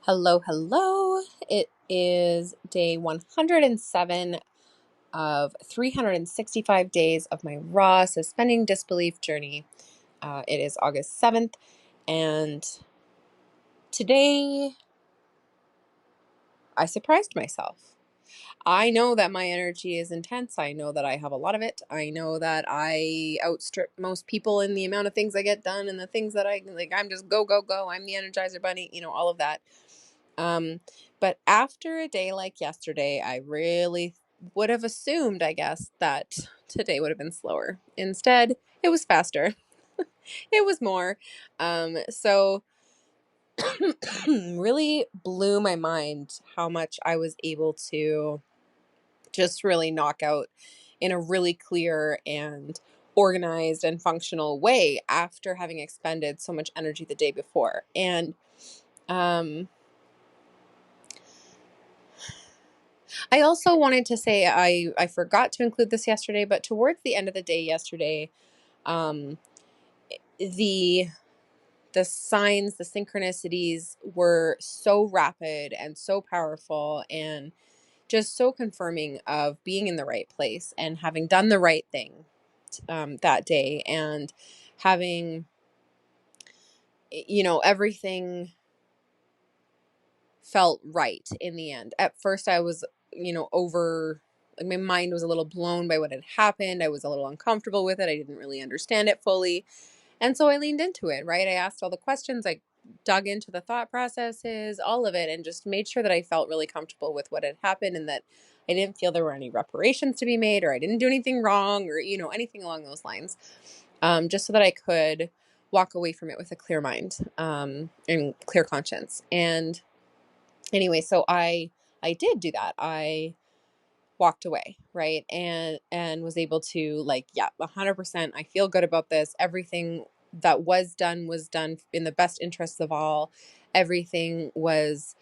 Hello, hello. It is day 107 of 365 days of my raw suspending disbelief journey. It is August 7th, and today I surprised myself. I know that my energy is intense. I know that I have a lot of it. I know that I outstrip most people in the amount of things I get done and the things that I like. I'm just go, go, go. I'm the Energizer Bunny, all of that. But after a day like yesterday, I really would have assumed, I guess, that today would have been slower. Instead, it was faster. It was more. So really blew my mind how much I was able to just really knock out in a really clear and organized and functional way after having expended so much energy the day before. And I also wanted to say I forgot to include this yesterday, but towards the end of the day yesterday, um, the the signs, the synchronicities were so rapid and so powerful and just so confirming of being in the right place and having done the right thing that day and having everything felt right in the end. At first I was, like my mind was a little blown by what had happened. I was a little uncomfortable with it. I didn't really understand it fully. And so I leaned into it, right? I asked all the questions. I dug into the thought processes, all of it, and just made sure that I felt really comfortable with what had happened and that I didn't feel there were any reparations to be made or I didn't do anything wrong or, anything along those lines. Just so that I could walk away from it with a clear mind and clear conscience. And anyway, so I did do that. I walked away, right? And was able to, like, yeah, 100%, I feel good about this. Everything that was done in the best interests of all. Everything was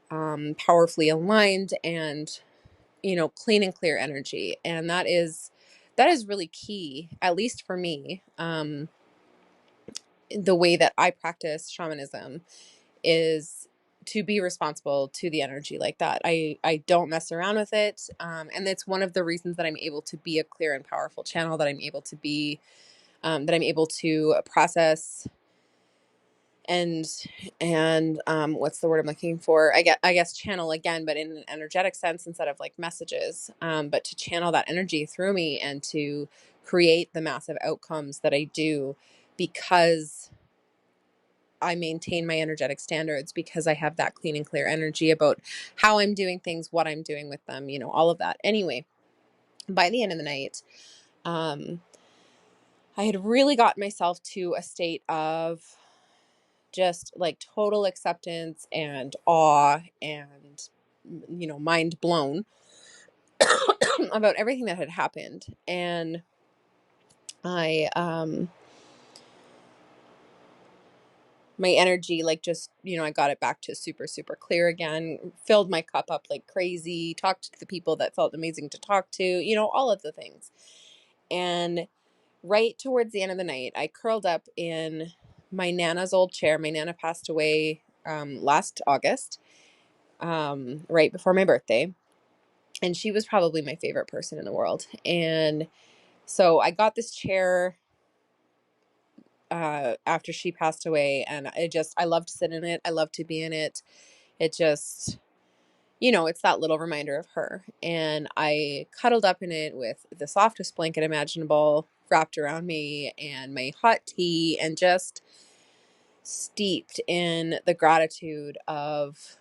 powerfully aligned and clean and clear energy. And that is really key, at least for me. The way that I practice shamanism is to be responsible to the energy like that. I don't mess around with it. And it's one of the reasons that I'm able to be a clear and powerful channel, that I'm able to be, that I'm able to process and what's the word I'm looking for? I guess channel again, but in an energetic sense instead of like messages, but to channel that energy through me and to create the massive outcomes that I do because I maintain my energetic standards, because I have that clean and clear energy about how I'm doing things, what I'm doing with them, all of that. Anyway, by the end of the night, um, I had really gotten myself to a state of just like total acceptance and awe and, mind blown about everything that had happened. And I, my energy, like, just, I got it back to super, super clear again, filled my cup up like crazy, talked to the people that felt amazing to talk to, all of the things. And right towards the end of the night, I curled up in my Nana's old chair. My Nana passed away last August, right before my birthday. And she was probably my favorite person in the world. And so I got this chair after she passed away, and I love to sit in it. I love to be in it. It just, it's that little reminder of her. And I cuddled up in it with the softest blanket imaginable wrapped around me and my hot tea, and just steeped in the gratitude of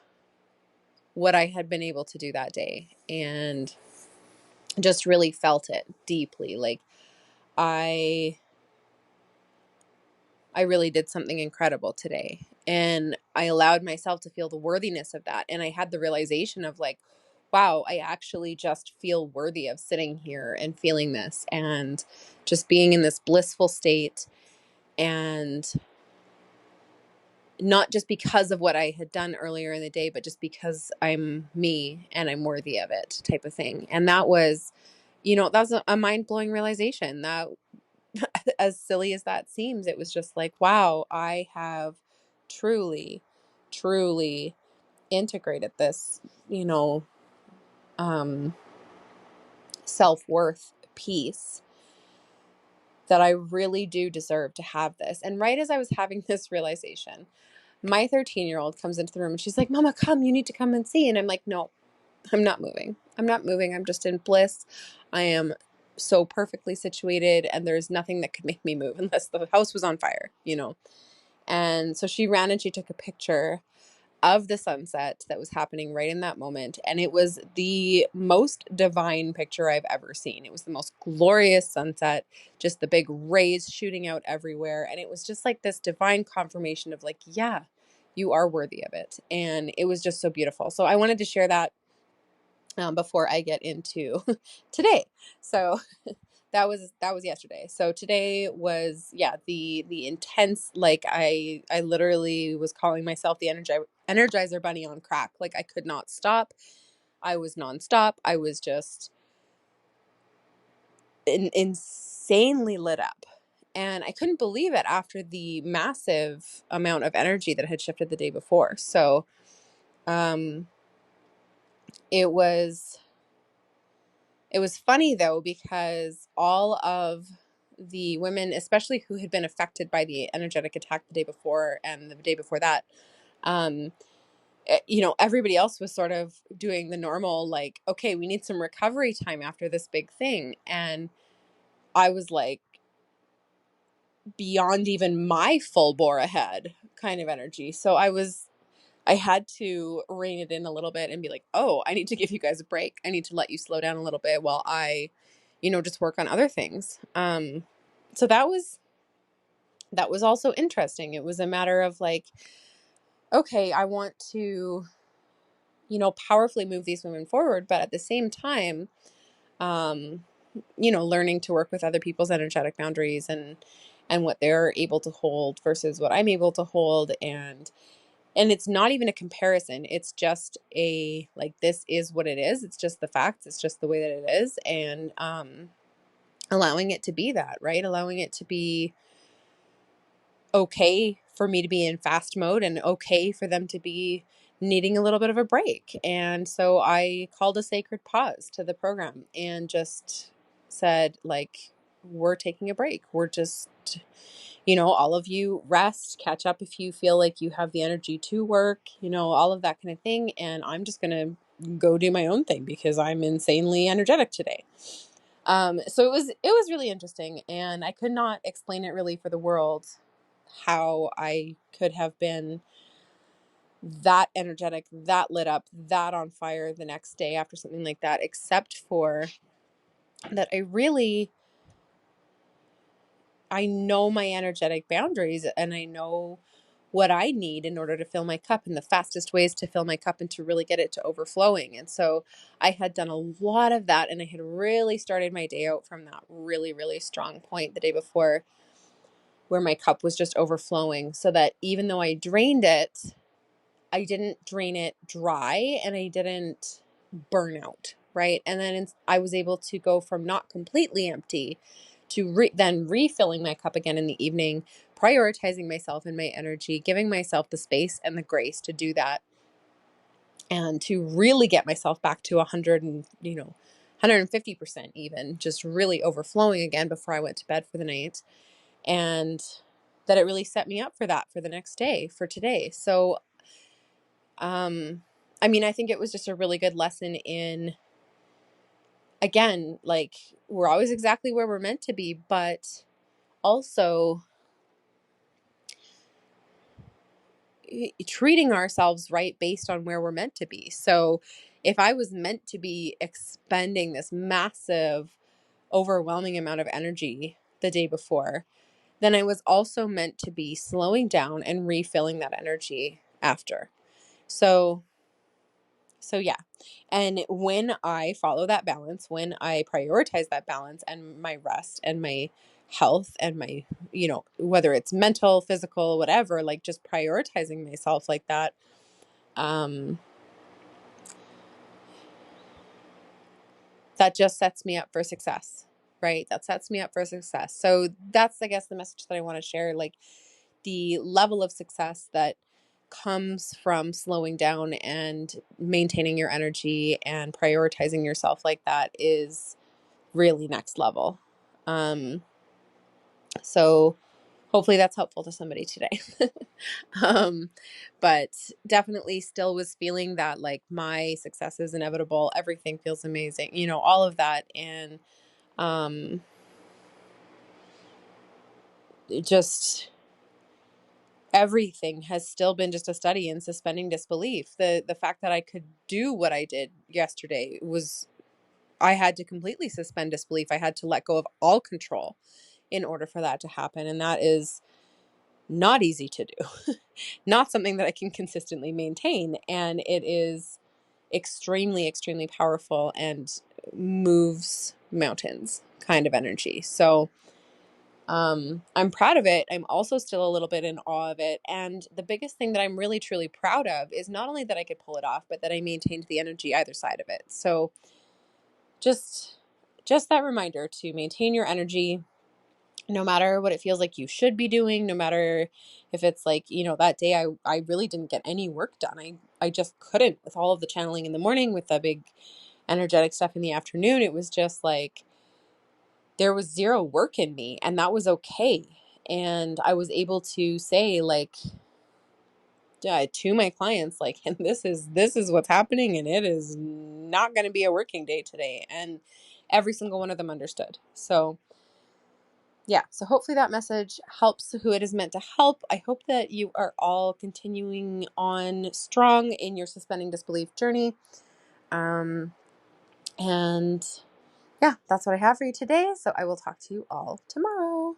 what I had been able to do that day, and just really felt it deeply. Like, I really did something incredible today. And I allowed myself to feel the worthiness of that. And I had the realization of, like, wow, I actually just feel worthy of sitting here and feeling this and just being in this blissful state. And not just because of what I had done earlier in the day, but just because I'm me and I'm worthy of it, type of thing. And that was, that was a mind blowing realization. That, as silly as that seems, it was just like, wow, I have truly, truly integrated this, you know, self-worth piece that I really do deserve to have this. And right as I was having this realization, my 13-year-old comes into the room and she's like, Mama, come, you need to come and see. And I'm like, no, I'm not moving. I'm not moving. I'm just in bliss. I am so perfectly situated, and there's nothing that could make me move unless the house was on fire, you know? And so she ran and she took a picture of the sunset that was happening right in that moment. And it was the most divine picture I've ever seen. It was the most glorious sunset, just the big rays shooting out everywhere. And it was just like this divine confirmation of like, yeah, you are worthy of it. And it was just so beautiful. So I wanted to share that before I get into today. So that was yesterday. So today was, yeah, the intense, like I literally was calling myself the Energizer Bunny on crack. Like I could not stop. I was nonstop. I was just insanely lit up. And I couldn't believe it after the massive amount of energy that had shifted the day before. So um it was funny though, because all of the women, especially who had been affected by the energetic attack the day before and the day before that, um, you know, everybody else was sort of doing the normal, like, okay, we need some recovery time after this big thing. And I was like beyond even my full bore ahead kind of energy. So I had to rein it in a little bit and be like, oh, I need to give you guys a break. I need to let you slow down a little bit while I, you know, just work on other things. So that was also interesting. It was a matter of like, okay, I want to, you know, powerfully move these women forward, but at the same time, um, you know, learning to work with other people's energetic boundaries and what they're able to hold versus what I'm able to hold. And it's not even a comparison. It's just a, like, this is what it is. It's just the facts. It's just the way that it is. And allowing it to be that, right? Allowing it to be okay for me to be in fast mode and okay for them to be needing a little bit of a break. And so I called a sacred pause to the program and just said, like, we're taking a break. We're just, you know, all of you rest, catch up if you feel like you have the energy to work, you know, all of that kind of thing. And I'm just going to go do my own thing because I'm insanely energetic today. So it was really interesting, and I could not explain it really for the world how I could have been that energetic, that lit up, that on fire the next day after something like that, except for that I know my energetic boundaries, and I know what I need in order to fill my cup, and the fastest ways to fill my cup and to really get it to overflowing. And so I had done a lot of that, and I had really started my day out from that really, really strong point the day before, where my cup was just overflowing, so that even though I drained it, I didn't drain it dry and I didn't burn out, right? And then I was able to go from not completely empty to then refilling my cup again in the evening, prioritizing myself and my energy, giving myself the space and the grace to do that, and to really get myself back to 100 and, you know, 150% even, just really overflowing again before I went to bed for the night. And that it really set me up for that for the next day, for today. So I mean, I think it was just a really good lesson in, again, like, we're always exactly where we're meant to be, but also treating ourselves right based on where we're meant to be. So if I was meant to be expending this massive, overwhelming amount of energy the day before, then I was also meant to be slowing down and refilling that energy after. So yeah. And when I follow that balance, when I prioritize that balance and my rest and my health and my, you know, whether it's mental, physical, whatever, like just prioritizing myself like that, um, that just sets me up for success, right? That sets me up for success. So that's, I guess, the message that I want to share. Like, the level of success that comes from slowing down and maintaining your energy and prioritizing yourself like that is really next level. So hopefully that's helpful to somebody today. um, but definitely still was feeling that like my success is inevitable. Everything feels amazing, all of that. And um, just everything has still been just a study in suspending disbelief. The fact that I could do what I did yesterday was, I had to completely suspend disbelief. I had to let go of all control in order for that to happen. And that is not easy to do. Not something that I can consistently maintain. And it is extremely, extremely powerful and moves mountains kind of energy. So I'm proud of it. I'm also still a little bit in awe of it. And the biggest thing that I'm really, truly proud of is not only that I could pull it off, but that I maintained the energy either side of it. So just that reminder to maintain your energy, no matter what it feels like you should be doing, no matter if it's like, that day I really didn't get any work done. I just couldn't, with all of the channeling in the morning, with the big energetic stuff in the afternoon. It was just like there was zero work in me, and that was okay. And I was able to say, like, to my clients, like, and this is what's happening, and it is not going to be a working day today. And every single one of them understood. So yeah, so hopefully that message helps who it is meant to help. I hope that you are all continuing on strong in your suspending disbelief journey. And yeah, that's what I have for you today. So I will talk to you all tomorrow.